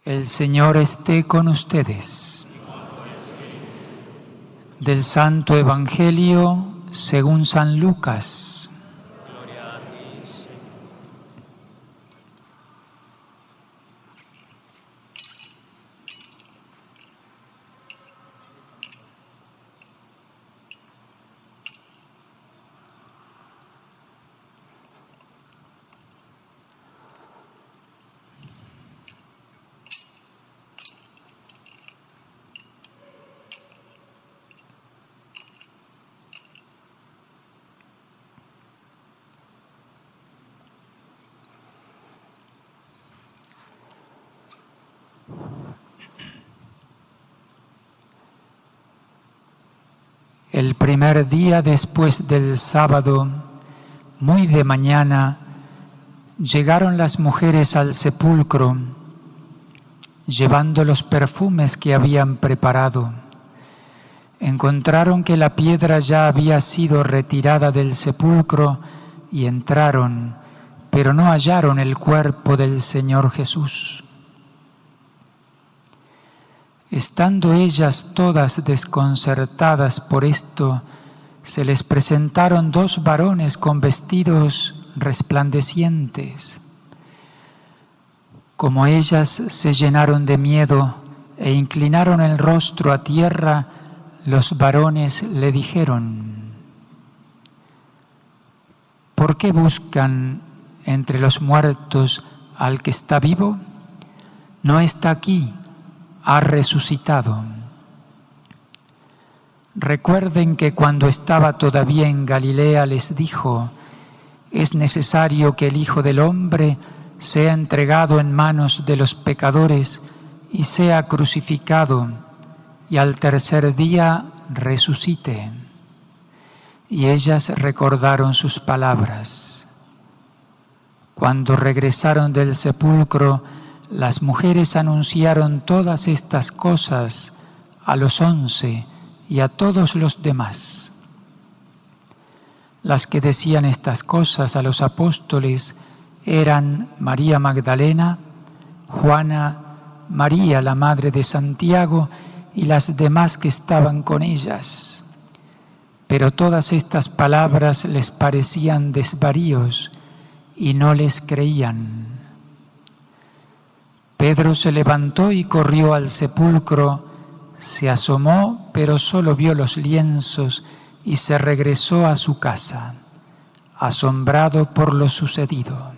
El Señor esté con ustedes. Del Santo Evangelio según San Lucas. El primer día después del sábado, muy de mañana, llegaron las mujeres al sepulcro, llevando los perfumes que habían preparado. Encontraron que la piedra ya había sido retirada del sepulcro y entraron, pero no hallaron el cuerpo del Señor Jesús. Estando ellas todas desconcertadas por esto, se les presentaron dos varones con vestidos resplandecientes. Como ellas se llenaron de miedo e inclinaron el rostro a tierra, los varones le dijeron: ¿por qué buscan entre los muertos al que está vivo? No está aquí, ha resucitado. Recuerden que cuando estaba todavía en Galilea les dijo: es necesario que el Hijo del Hombre sea entregado en manos de los pecadores y sea crucificado, y al tercer día resucite. Y ellas recordaron sus palabras. Cuando regresaron del sepulcro, las mujeres anunciaron todas estas cosas a los 11 y a todos los demás. Las que decían estas cosas a los apóstoles eran María Magdalena, Juana, María la madre de Santiago y las demás que estaban con ellas. Pero todas estas palabras les parecían desvaríos y no les creían. Pedro se levantó y corrió al sepulcro, se asomó, pero solo vio los lienzos y se regresó a su casa, asombrado por lo sucedido.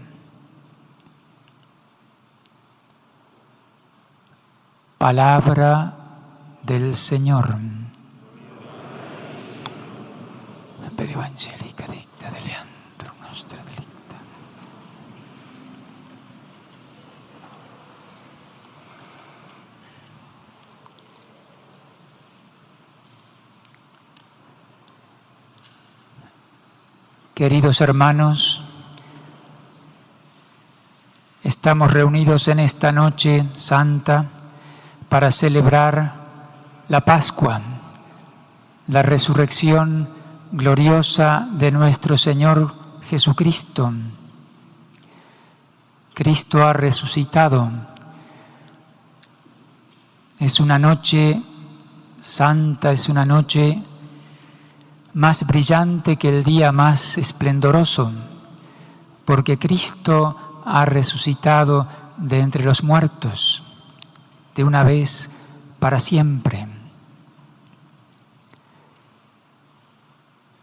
Palabra del Señor. Per evangelica dicta de Leandro nostra delicta. Queridos hermanos, estamos reunidos en esta noche santa para celebrar la Pascua, la resurrección gloriosa de nuestro Señor Jesucristo. Cristo ha resucitado. Es una noche santa, es una noche más brillante que el día más esplendoroso, porque Cristo ha resucitado de entre los muertos, de una vez para siempre.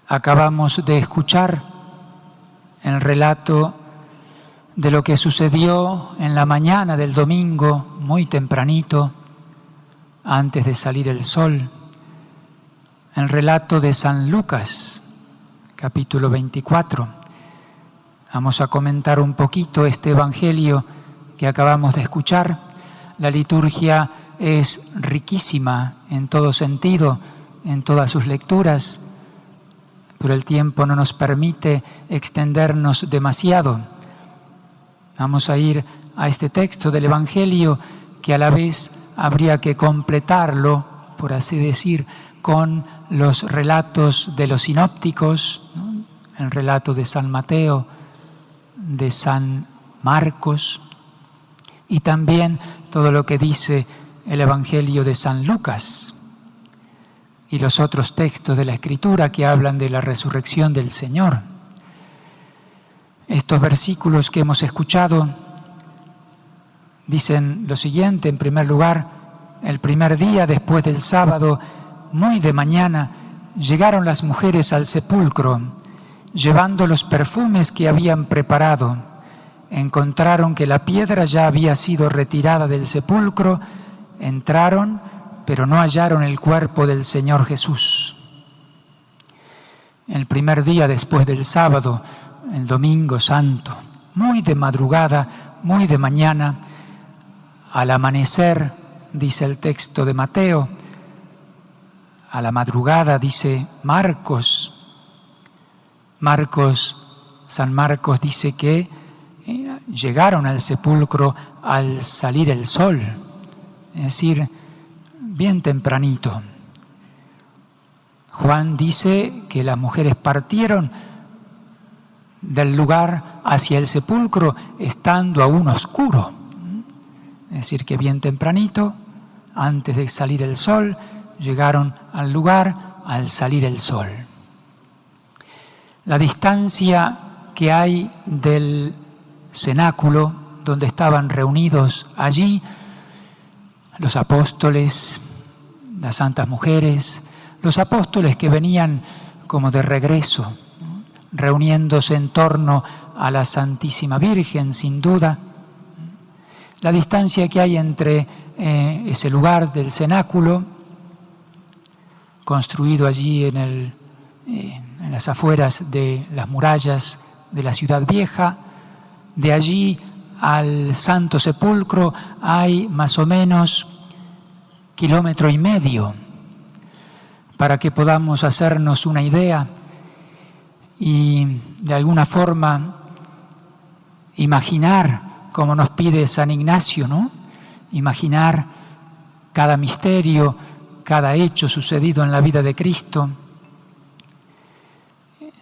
Acabamos de escuchar el relato de lo que sucedió en la mañana del domingo, muy tempranito, antes de salir el sol. El relato de San Lucas, capítulo 24. Vamos a comentar un poquito este evangelio que acabamos de escuchar. La liturgia es riquísima en todo sentido, en todas sus lecturas, pero el tiempo no nos permite extendernos demasiado. Vamos a ir a este texto del evangelio que a la vez habría que completarlo, por así decir, con los relatos de los sinópticos, ¿no? El relato de San Mateo, de San Marcos, Y también todo lo que dice el Evangelio de San Lucas y los otros textos de la Escritura que hablan de la resurrección del Señor. Estos versículos que hemos escuchado dicen lo siguiente: en primer lugar, el primer día después del sábado, muy de mañana, llegaron las mujeres al sepulcro, llevando los perfumes que habían preparado. Encontraron que la piedra ya había sido retirada del sepulcro, entraron, pero no hallaron el cuerpo del Señor Jesús. El primer día después del sábado, el domingo santo, muy de madrugada, muy de mañana, al amanecer, dice el texto de Mateo, a la madrugada, dice San Marcos dice que llegaron al sepulcro al salir el sol, es decir, bien tempranito. Juan dice que las mujeres partieron del lugar hacia el sepulcro estando aún oscuro, es decir, que bien tempranito, antes de salir el sol, llegaron al lugar al salir el sol. La distancia que hay del cenáculo donde estaban reunidos allí los apóstoles, las santas mujeres, los apóstoles que venían como de regreso, reuniéndose en torno a la Santísima Virgen, sin duda. La distancia que hay entre ese lugar del cenáculo, construido allí en las afueras de las murallas de la ciudad vieja, de allí al Santo Sepulcro hay más o menos 1,5 kilómetros, para que podamos hacernos una idea y de alguna forma imaginar, como nos pide San Ignacio, ¿no? Imaginar cada misterio, cada hecho sucedido en la vida de Cristo.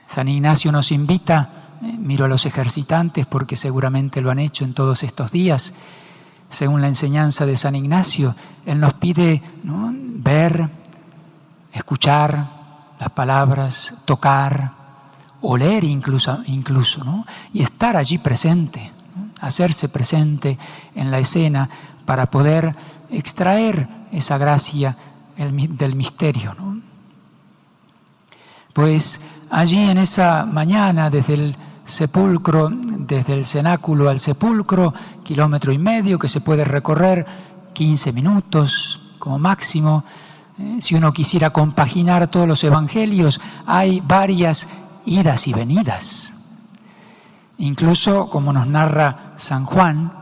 San Ignacio nos invita, miro a los ejercitantes porque seguramente lo han hecho en todos estos días, según la enseñanza de San Ignacio, él nos pide, ¿no?, ver, escuchar las palabras, tocar, oler incluso, ¿no?, y estar allí presente, ¿no?, hacerse presente en la escena para poder extraer esa gracia del misterio, ¿no? Pues allí en esa mañana, desde el sepulcro, desde el cenáculo al sepulcro, 1,5 kilómetros, que se puede recorrer 15 minutos como máximo. Si uno quisiera compaginar todos los evangelios, hay varias idas y venidas. Incluso, como nos narra San Juan,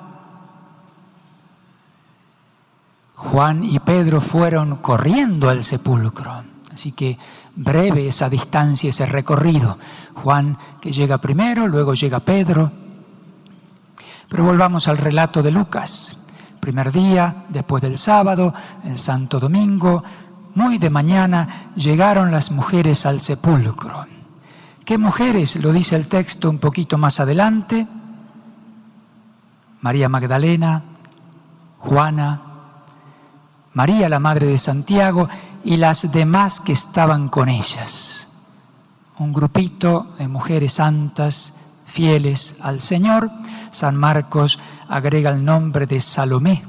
Juan y Pedro fueron corriendo al sepulcro. Así que breve esa distancia, ese recorrido. Juan que llega primero, luego llega Pedro. Pero volvamos al relato de Lucas. Primer día, después del sábado, el Santo Domingo, muy de mañana, llegaron las mujeres al sepulcro. ¿Qué mujeres? Lo dice el texto un poquito más adelante. María Magdalena, Juana, María, la madre de Santiago, y las demás que estaban con ellas. Un grupito de mujeres santas, fieles al Señor. San Marcos agrega el nombre de Salomé.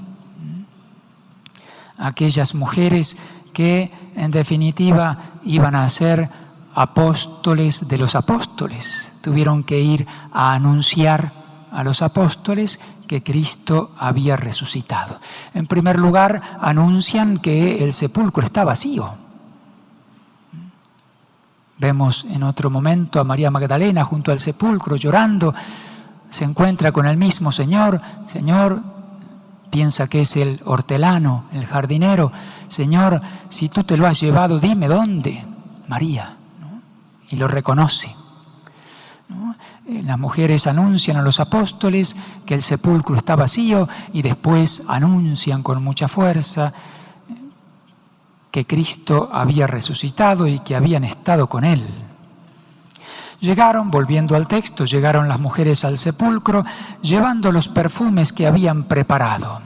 Aquellas mujeres que, en definitiva, iban a ser apóstoles de los apóstoles. Tuvieron que ir a anunciar a los apóstoles que Cristo había resucitado. En primer lugar, anuncian que el sepulcro está vacío. Vemos en otro momento a María Magdalena junto al sepulcro llorando. Se encuentra con el mismo Señor. Señor, piensa que es el hortelano, el jardinero. Señor, si tú te lo has llevado, dime dónde. María, ¿no? Y lo reconoce, ¿no? Las mujeres anuncian a los apóstoles que el sepulcro está vacío y después anuncian con mucha fuerza que Cristo había resucitado y que habían estado con Él. Volviendo al texto, llegaron las mujeres al sepulcro llevando los perfumes que habían preparado.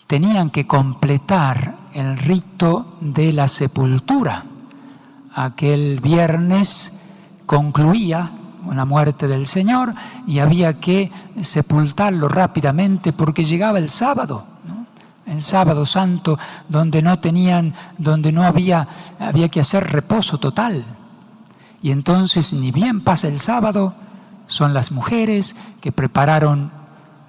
Tenían que completar el rito de la sepultura. Aquel viernes concluía con la muerte del Señor y había que sepultarlo rápidamente porque llegaba el sábado, ¿no? El sábado santo, donde había que hacer reposo total. Y entonces, ni bien pasa el sábado, son las mujeres que prepararon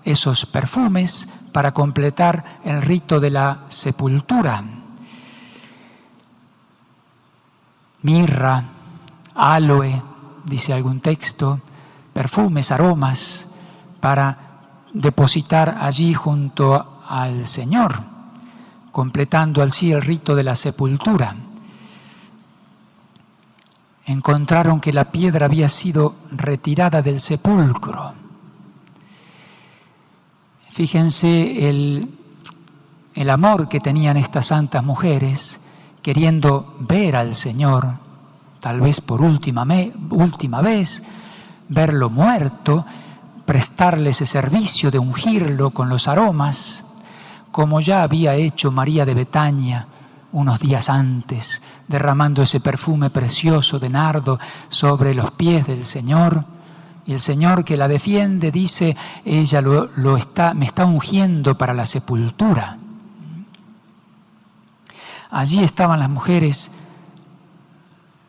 esos perfumes para completar el rito de la sepultura. Mirra, aloe, dice algún texto, perfumes, aromas, para depositar allí junto al Señor, completando así el rito de la sepultura. Encontraron que la piedra había sido retirada del sepulcro. Fíjense el amor que tenían estas santas mujeres, queriendo ver al Señor, tal vez por última vez, verlo muerto, prestarle ese servicio de ungirlo con los aromas, como ya había hecho María de Betania unos días antes, derramando ese perfume precioso de nardo sobre los pies del Señor. Y el Señor, que la defiende, dice: ella me está ungiendo para la sepultura. Allí estaban las mujeres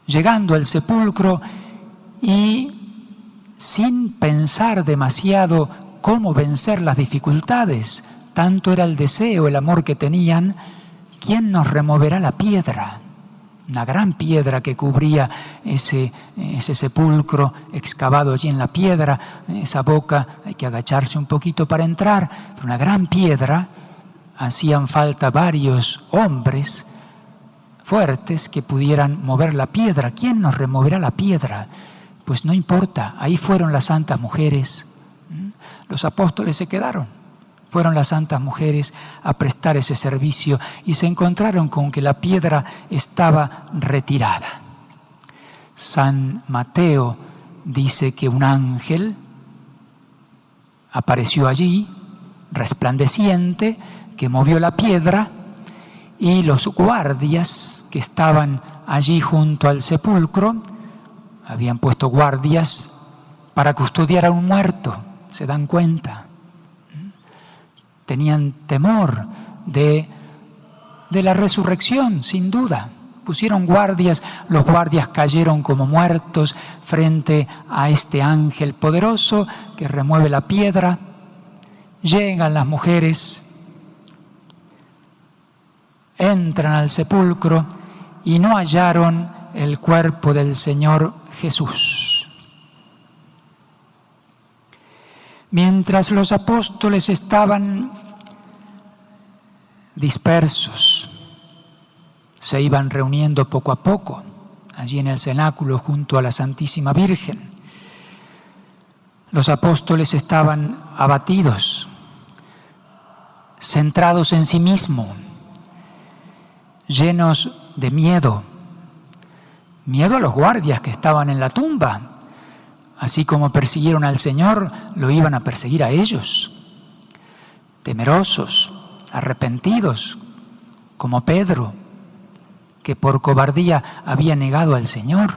llegando al sepulcro y sin pensar demasiado cómo vencer las dificultades. Tanto era el deseo, el amor que tenían. ¿Quién nos removerá la piedra? Una gran piedra que cubría ese sepulcro excavado allí en la piedra. Esa boca, hay que agacharse un poquito para entrar, pero una gran piedra. Hacían falta varios hombres fuertes que pudieran mover la piedra. ¿Quién nos removerá la piedra? Pues no importa, ahí fueron las santas mujeres. Los apóstoles se quedaron. Fueron las santas mujeres a prestar ese servicio y se encontraron con que la piedra estaba retirada. San Mateo dice que un ángel apareció allí, resplandeciente, que movió la piedra, y los guardias que estaban allí junto al sepulcro habían puesto guardias para custodiar a un muerto. ¿Se dan cuenta? Tenían temor de la resurrección, sin duda. Pusieron guardias, los guardias cayeron como muertos frente a este ángel poderoso que remueve la piedra. Llegan las mujeres, entran al sepulcro y no hallaron el cuerpo del Señor Jesús. Mientras los apóstoles estaban dispersos, se iban reuniendo poco a poco, allí en el cenáculo junto a la Santísima Virgen. Los apóstoles estaban abatidos, centrados en sí mismos, llenos de miedo a los guardias que estaban en la tumba. Así como persiguieron al Señor, lo iban a perseguir a ellos. Temerosos, arrepentidos, como Pedro, que por cobardía había negado al Señor.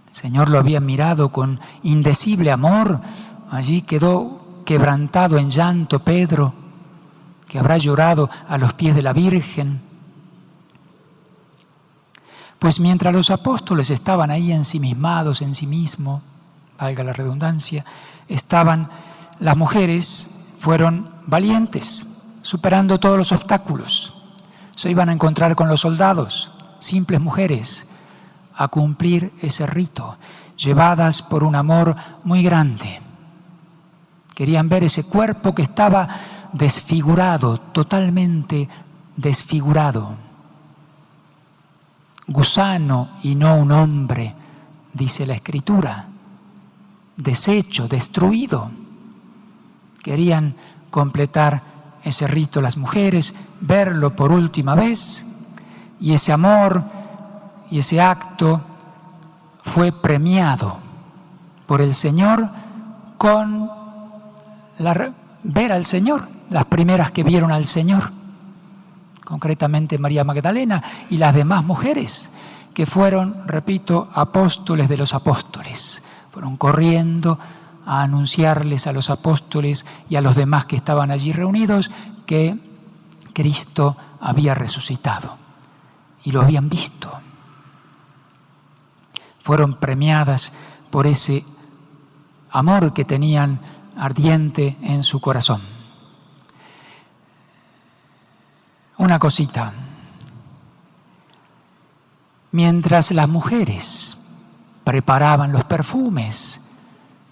El Señor lo había mirado con indecible amor. Allí quedó quebrantado en llanto Pedro, que habrá llorado a los pies de la Virgen. Pues mientras los apóstoles estaban ahí ensimismados en sí mismos, valga la redundancia, las mujeres fueron valientes, superando todos los obstáculos. Se iban a encontrar con los soldados, simples mujeres, a cumplir ese rito, llevadas por un amor muy grande. Querían ver ese cuerpo que estaba desfigurado, totalmente desfigurado. Gusano y no un hombre, dice la Escritura, deshecho, destruido. Querían completar ese rito las mujeres, verlo por última vez, y ese amor y ese acto fue premiado por el Señor con ver al Señor, las primeras que vieron al Señor, concretamente María Magdalena y las demás mujeres que fueron, repito, apóstoles de los apóstoles. Fueron corriendo a anunciarles a los apóstoles y a los demás que estaban allí reunidos que Cristo había resucitado y lo habían visto. Fueron premiadas por ese amor que tenían ardiente en su corazón. Una cosita. Mientras las mujeres preparaban los perfumes,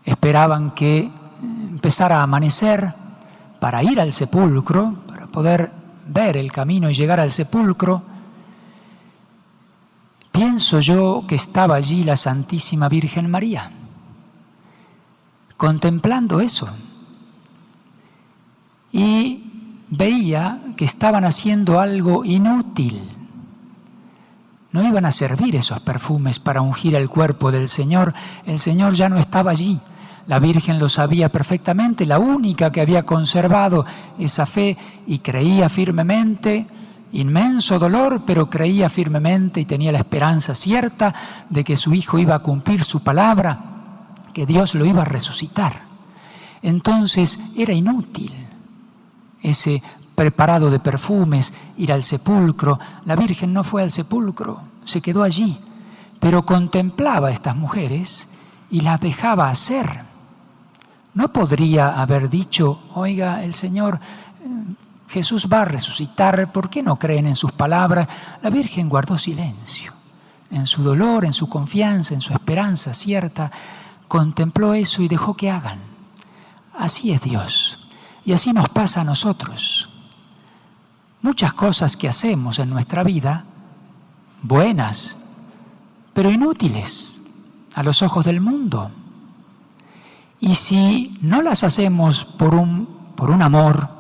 esperaban que empezara a amanecer para ir al sepulcro, para poder ver el camino y llegar al sepulcro, pienso yo que estaba allí la Santísima Virgen María, contemplando eso. Y veía que estaban haciendo algo inútil. No iban a servir esos perfumes para ungir el cuerpo del Señor. El Señor ya no estaba allí. La Virgen lo sabía perfectamente, la única que había conservado esa fe y creía firmemente, inmenso dolor, pero creía firmemente y tenía la esperanza cierta de que su Hijo iba a cumplir su palabra, que Dios lo iba a resucitar. Entonces era inútil ese preparado de perfumes, ir al sepulcro. La Virgen no fue al sepulcro, se quedó allí, pero contemplaba a estas mujeres y las dejaba hacer. No podría haber dicho, oiga, el Señor, Jesús va a resucitar, ¿por qué no creen en sus palabras? La Virgen guardó silencio. En su dolor, en su confianza, en su esperanza cierta, contempló eso y dejó que hagan. Así es Dios. Y así nos pasa a nosotros. Muchas cosas que hacemos en nuestra vida, buenas, pero inútiles a los ojos del mundo. Y si no las hacemos por un amor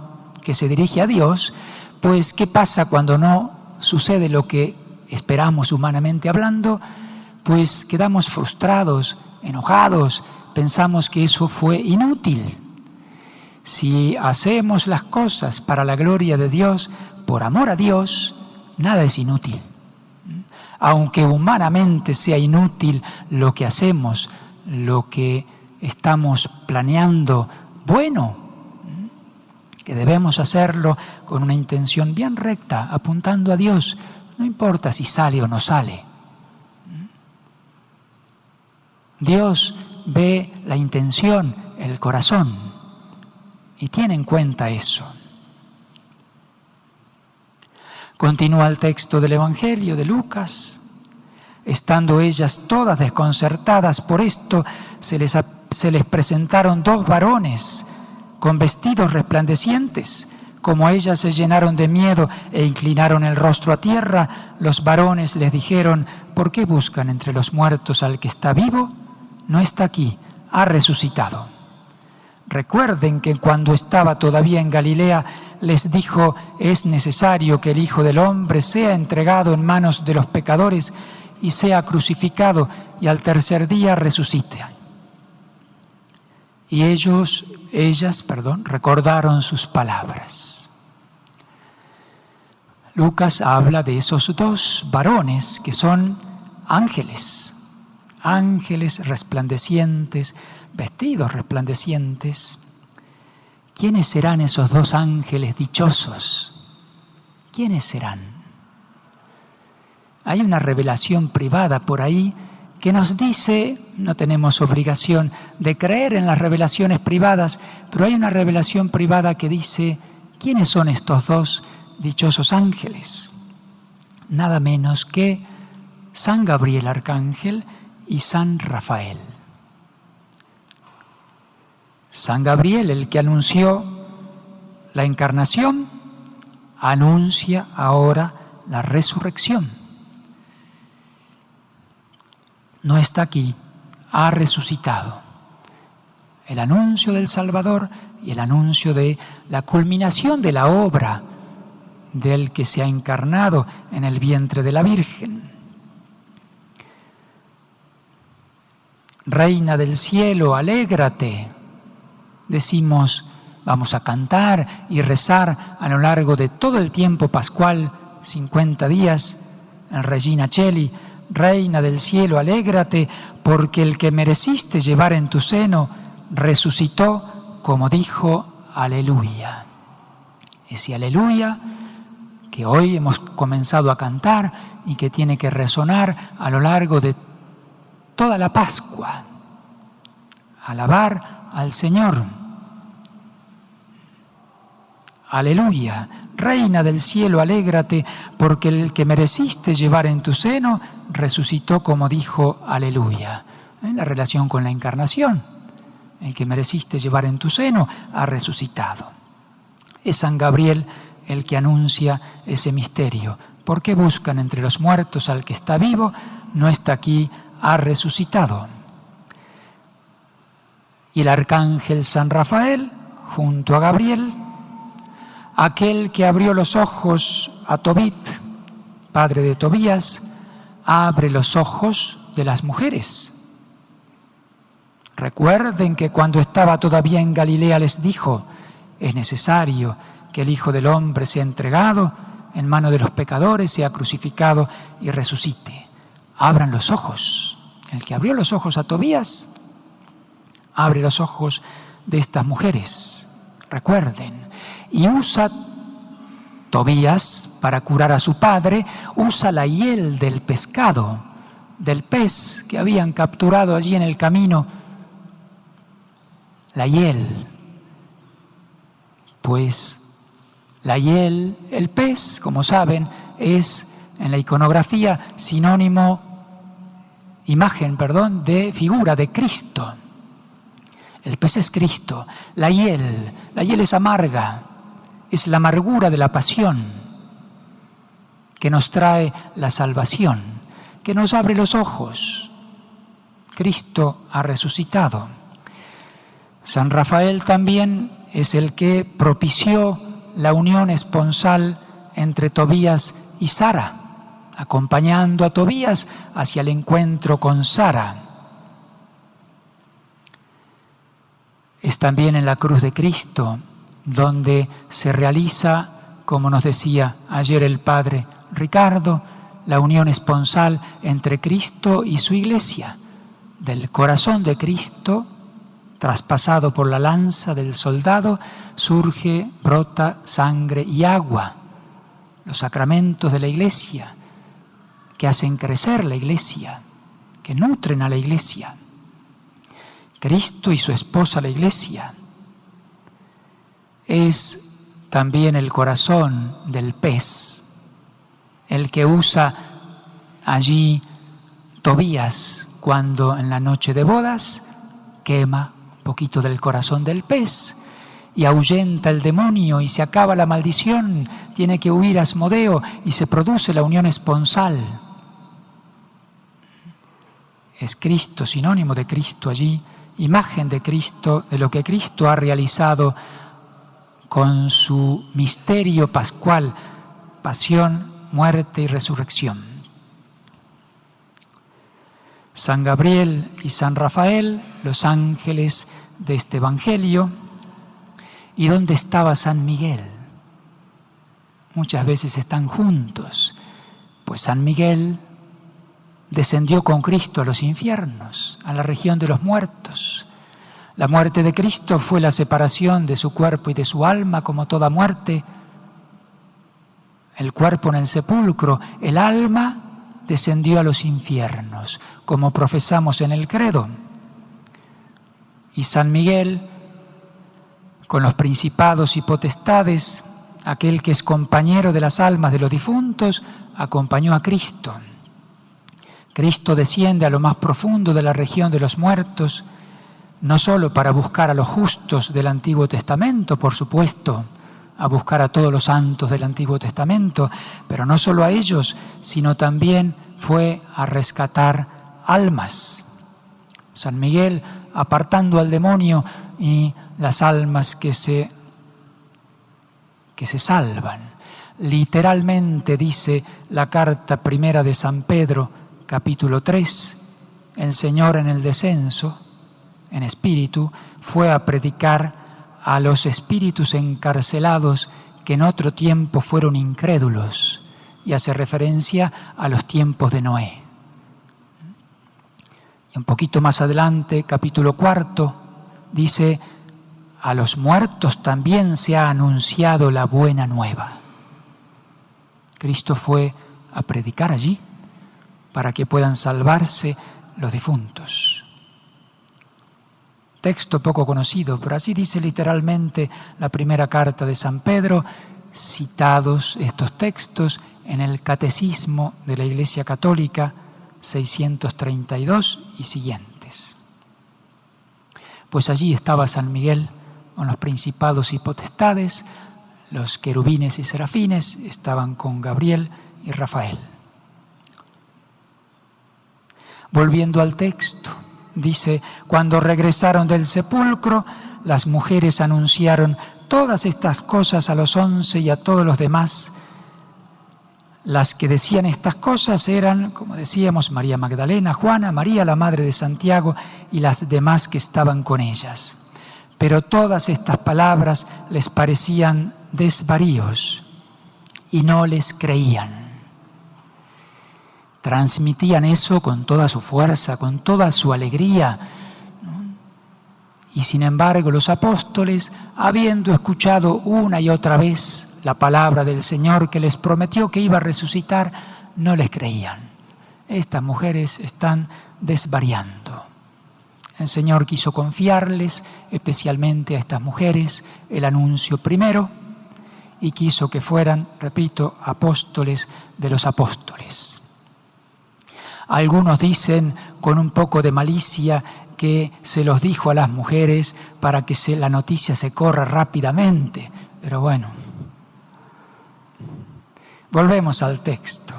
que se dirige a Dios, pues ¿qué pasa cuando no sucede lo que esperamos humanamente hablando? Pues quedamos frustrados, enojados, pensamos que eso fue inútil. Si hacemos las cosas para la gloria de Dios, por amor a Dios, nada es inútil. Aunque humanamente sea inútil lo que hacemos, lo que estamos planeando, bueno, que debemos hacerlo con una intención bien recta, apuntando a Dios, no importa si sale o no sale. Dios ve la intención, el corazón, y tiene en cuenta eso. Continúa el texto del Evangelio de Lucas. Estando ellas todas desconcertadas por esto, se les presentaron 2 varones con vestidos resplandecientes. Como ellas se llenaron de miedo e inclinaron el rostro a tierra, los varones les dijeron, ¿por qué buscan entre los muertos al que está vivo? No está aquí, ha resucitado. Recuerden que cuando estaba todavía en Galilea, les dijo, es necesario que el Hijo del Hombre sea entregado en manos de los pecadores y sea crucificado y al tercer día resucite. Y ellas, recordaron sus palabras. Lucas habla de esos 2 varones que son ángeles resplandecientes, vestidos resplandecientes. ¿Quiénes serán esos 2 ángeles dichosos? ¿Quiénes serán? Hay una revelación privada por ahí que nos dice, no tenemos obligación de creer en las revelaciones privadas, pero hay una revelación privada que dice, ¿quiénes son estos 2 dichosos ángeles? Nada menos que San Gabriel Arcángel y San Rafael. San Gabriel, el que anunció la encarnación, anuncia ahora la resurrección. No está aquí, ha resucitado. El anuncio del Salvador y el anuncio de la culminación de la obra del que se ha encarnado en el vientre de la Virgen. Reina del cielo, alégrate. Decimos, vamos a cantar y rezar a lo largo de todo el tiempo pascual, 50 días, el Regina Coeli, Reina del cielo, alégrate, porque el que mereciste llevar en tu seno resucitó, como dijo, aleluya. Ese aleluya que hoy hemos comenzado a cantar y que tiene que resonar a lo largo de toda la Pascua. Alabar al Señor. Aleluya, Reina del cielo, alégrate, porque el que mereciste llevar en tu seno resucitó, como dijo, aleluya. En la relación con la encarnación, el que mereciste llevar en tu seno ha resucitado. Es San Gabriel el que anuncia ese misterio. ¿Por qué buscan entre los muertos al que está vivo? No está aquí, ha resucitado. Y el arcángel San Rafael, junto a Gabriel, aquel que abrió los ojos a Tobit, padre de Tobías, abre los ojos de las mujeres. Recuerden que cuando estaba todavía en Galilea les dijo, es necesario que el Hijo del Hombre sea entregado en mano de los pecadores, sea crucificado y resucite. Abran los ojos. El que abrió los ojos a Tobías, abre los ojos de estas mujeres. Recuerden. Y usa Tobías, para curar a su padre, usa la hiel del pescado, del pez que habían capturado allí en el camino. La hiel. Pues la hiel, el pez, como saben, es en la iconografía imagen, de figura de Cristo. El pez es Cristo. La hiel es amarga, es la amargura de la pasión que nos trae la salvación, que nos abre los ojos. Cristo ha resucitado. San Rafael también es el que propició la unión esponsal entre Tobías y Sara, acompañando a Tobías hacia el encuentro con Sara. Es también en la cruz de Cristo donde se realiza, como nos decía ayer el padre Ricardo, la unión esponsal entre Cristo y su Iglesia. Del corazón de Cristo, traspasado por la lanza del soldado, brota sangre y agua. Los sacramentos de la Iglesia, que hacen crecer la Iglesia, que nutren a la Iglesia. Cristo y su esposa, la Iglesia, es también el corazón del pez, el que usa allí Tobías cuando en la noche de bodas quema un poquito del corazón del pez y ahuyenta el demonio y se acaba la maldición, tiene que huir Asmodeo y se produce la unión esponsal. Es Cristo, sinónimo de Cristo allí, imagen de Cristo, de lo que Cristo ha realizado con su misterio pascual, pasión, muerte y resurrección. San Gabriel y San Rafael, los ángeles de este Evangelio. ¿Y dónde estaba San Miguel? Muchas veces están juntos, pues San Miguel descendió con Cristo a los infiernos, a la región de los muertos. La muerte de Cristo fue la separación de su cuerpo y de su alma, como toda muerte. El cuerpo en el sepulcro, el alma descendió a los infiernos, como profesamos en el credo. Y San Miguel, con los principados y potestades, aquel que es compañero de las almas de los difuntos, acompañó a Cristo. Cristo desciende a lo más profundo de la región de los muertos, no solo para buscar a los justos del Antiguo Testamento, por supuesto, a buscar a todos los santos del Antiguo Testamento, pero no solo a ellos, sino también fue a rescatar almas. San Miguel apartando al demonio y las almas que se salvan. Literalmente dice la carta primera de San Pedro, capítulo 3, el Señor en el descenso, en espíritu, fue a predicar a los espíritus encarcelados que en otro tiempo fueron incrédulos, y hace referencia a los tiempos de Noé. Y un poquito más adelante, capítulo 4, dice: a los muertos también se ha anunciado la buena nueva. Cristo fue a predicar allí para que puedan salvarse los difuntos. Texto poco conocido, pero así dice literalmente la primera carta de San Pedro, citados estos textos en el Catecismo de la Iglesia Católica 632 y siguientes. Pues allí estaba San Miguel con los principados y potestades, los querubines y serafines estaban con Gabriel y Rafael. Volviendo al texto, dice: cuando regresaron del sepulcro, las mujeres anunciaron todas estas cosas a los 11 y a todos los demás. Las que decían estas cosas eran, como decíamos, María Magdalena, Juana, María, la madre de Santiago, y las demás que estaban con ellas. Pero todas estas palabras les parecían desvaríos y no les creían. Transmitían eso con toda su fuerza, con toda su alegría, ¿no? Y sin embargo los apóstoles, habiendo escuchado una y otra vez la palabra del Señor que les prometió que iba a resucitar, no les creían. Estas mujeres están desvariando. El Señor quiso confiarles, especialmente a estas mujeres, el anuncio primero, y quiso que fueran, repito, apóstoles de los apóstoles. Algunos dicen con un poco de malicia que se los dijo a las mujeres para que la noticia se corra rápidamente, pero bueno. Volvemos al texto.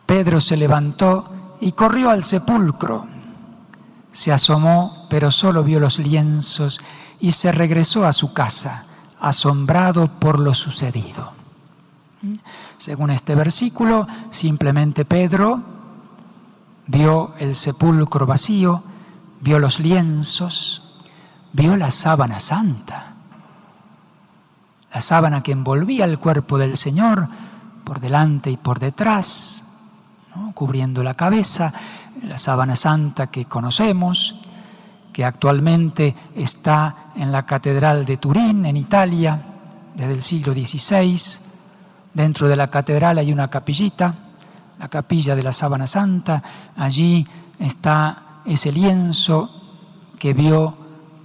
Pedro se levantó y corrió al sepulcro. Se asomó, pero solo vio los lienzos y se regresó a su casa, asombrado por lo sucedido. Según este versículo, simplemente Pedro vio el sepulcro vacío, vio los lienzos, vio la sábana santa, la sábana que envolvía el cuerpo del Señor por delante y por detrás, ¿no? Cubriendo la cabeza, la sábana santa que conocemos, que actualmente está en la Catedral de Turín, en Italia, desde el siglo XVI. Dentro de la catedral hay una capillita, la capilla de la sábana santa. Allí está ese lienzo que vio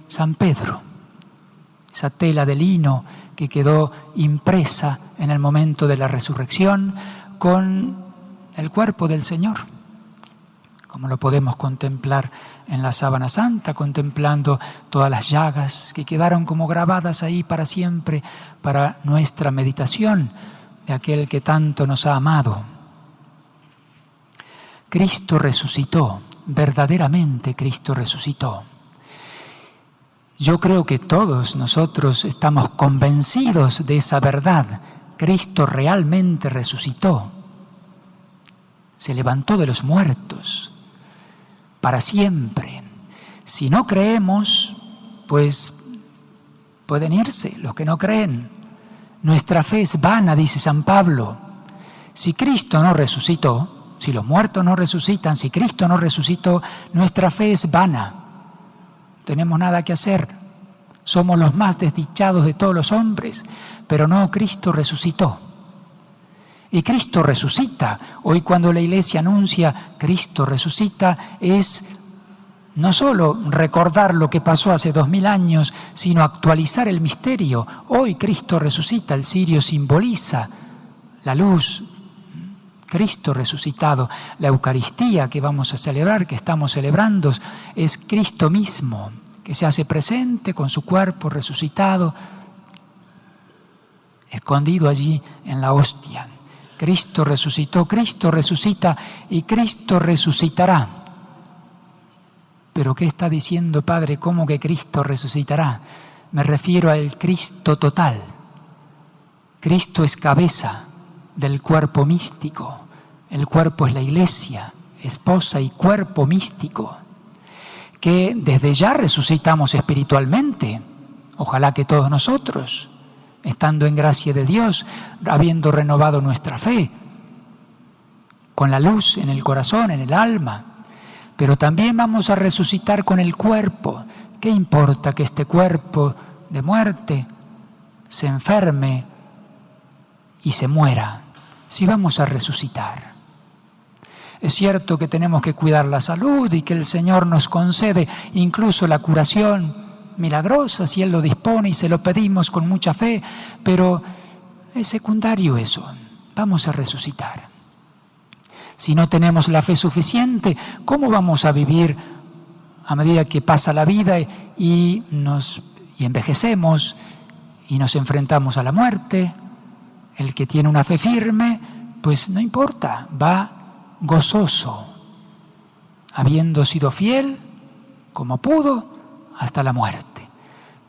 San Pedro, esa tela de lino que quedó impresa en el momento de la resurrección con el cuerpo del Señor, como lo podemos contemplar en la sábana santa, contemplando todas las llagas que quedaron como grabadas ahí para siempre, para nuestra meditación de aquel que tanto nos ha amado. Cristo resucitó, verdaderamente Cristo resucitó. Yo creo que todos nosotros estamos convencidos de esa verdad. Cristo realmente resucitó. Se levantó de los muertos para siempre. Si no creemos, pues pueden irse los que no creen. Nuestra fe es vana, dice San Pablo. Si Cristo no resucitó, si los muertos no resucitan, si Cristo no resucitó, nuestra fe es vana. No tenemos nada que hacer. Somos los más desdichados de todos los hombres, pero no, Cristo resucitó. Y Cristo resucita. Hoy cuando la Iglesia anuncia Cristo resucita, es no solo recordar lo que pasó hace 2000 años, sino actualizar el misterio. Hoy Cristo resucita, el cirio simboliza la luz. Cristo resucitado. La Eucaristía que vamos a celebrar, que estamos celebrando, es Cristo mismo, que se hace presente con su cuerpo resucitado, escondido allí en la hostia. Cristo resucitó, Cristo resucita y Cristo resucitará. ¿Pero qué está diciendo, Padre? ¿Cómo que Cristo resucitará? Me refiero al Cristo total. Cristo es cabeza del cuerpo místico. El cuerpo es la Iglesia, esposa y cuerpo místico, que desde ya resucitamos espiritualmente. Ojalá que todos nosotros, estando en gracia de Dios, habiendo renovado nuestra fe, con la luz en el corazón, en el alma, pero también vamos a resucitar con el cuerpo. ¿Qué importa que este cuerpo de muerte se enferme y se muera, si vamos a resucitar? Es cierto que tenemos que cuidar la salud y que el Señor nos concede incluso la curación milagrosa si Él lo dispone y se lo pedimos con mucha fe, pero es secundario eso. Vamos a resucitar. Si no tenemos la fe suficiente, ¿cómo vamos a vivir a medida que pasa la vida y envejecemos y nos enfrentamos a la muerte? El que tiene una fe firme, pues no importa, va gozoso, habiendo sido fiel como pudo hasta la muerte.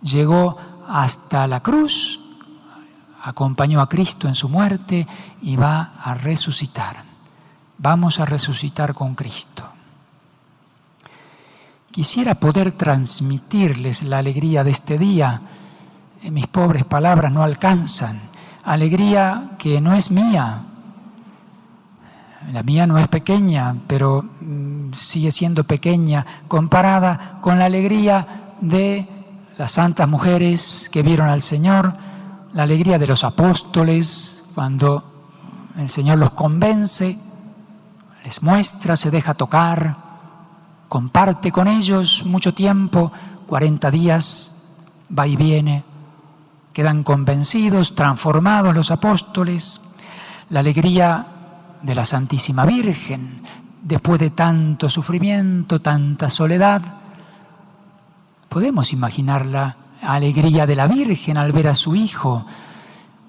Llegó hasta la cruz, acompañó a Cristo en su muerte y va a resucitar. Vamos a resucitar con Cristo. Quisiera poder transmitirles la alegría de este día. Mis pobres palabras no alcanzan. Alegría que no es mía. La mía no es pequeña, pero sigue siendo pequeña comparada con la alegría de las santas mujeres que vieron al Señor, la alegría de los apóstoles cuando el Señor los convence, les muestra, se deja tocar, comparte con ellos mucho tiempo, 40 días, va y viene, quedan convencidos, transformados los apóstoles. La alegría de la Santísima Virgen, después de tanto sufrimiento, tanta soledad. Podemos imaginar la alegría de la Virgen al ver a su Hijo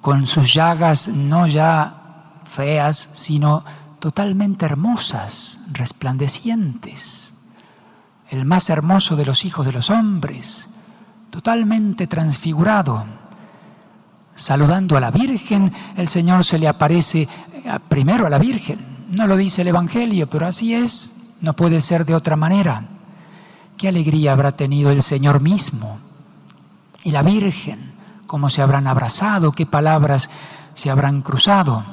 con sus llagas no ya feas, sino totalmente hermosas, resplandecientes. El más hermoso de los hijos de los hombres, totalmente transfigurado. Saludando a la Virgen, el Señor se le aparece primero a la Virgen. No lo dice el Evangelio, pero así es, no puede ser de otra manera. Qué alegría habrá tenido el Señor mismo y la Virgen, cómo se habrán abrazado, qué palabras se habrán cruzado.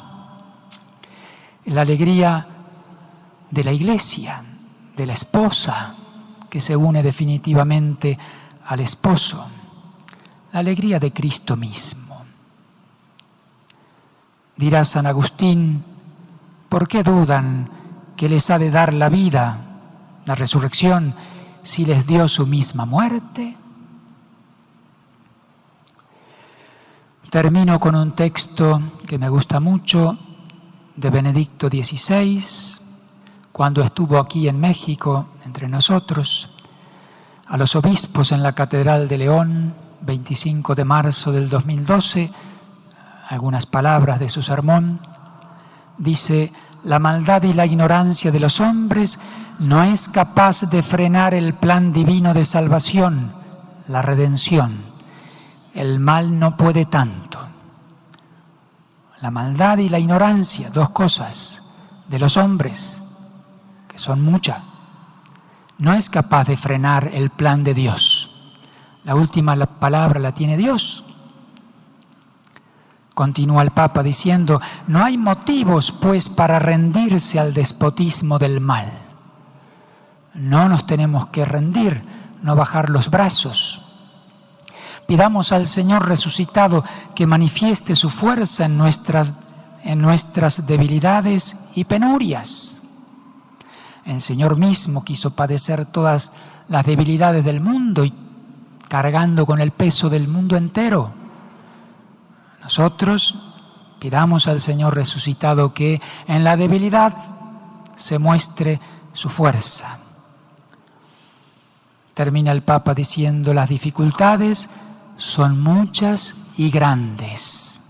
La alegría de la Iglesia, de la esposa que se une definitivamente al esposo, la alegría de Cristo mismo. Dirá San Agustín, ¿por qué dudan que les ha de dar la vida, la resurrección, si les dio su misma muerte? Termino con un texto que me gusta mucho, de Benedicto XVI, cuando estuvo aquí en México, entre nosotros, a los obispos en la Catedral de León, 25 de marzo del 2012, algunas palabras de su sermón. Dice: la maldad y la ignorancia de los hombres no es capaz de frenar el plan divino de salvación, la redención. El mal no puede tanto. La maldad y la ignorancia, dos cosas, de los hombres, que son muchas, no es capaz de frenar el plan de Dios. La última palabra la tiene Dios. Continúa el Papa diciendo: no hay motivos, pues, para rendirse al despotismo del mal. No nos tenemos que rendir, no bajar los brazos. Pidamos al Señor resucitado que manifieste su fuerza en nuestras debilidades y penurias. El Señor mismo quiso padecer todas las debilidades del mundo y cargando con el peso del mundo entero. Nosotros pidamos al Señor resucitado que en la debilidad se muestre su fuerza. Termina el Papa diciendo: las dificultades son muchas y grandes.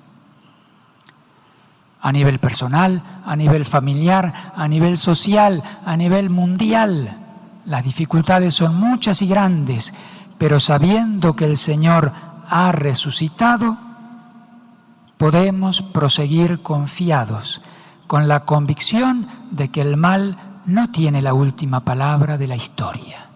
A nivel personal, a nivel familiar, a nivel social, a nivel mundial. Las dificultades son muchas y grandes, pero sabiendo que el Señor ha resucitado, podemos proseguir confiados, con la convicción de que el mal no tiene la última palabra de la historia.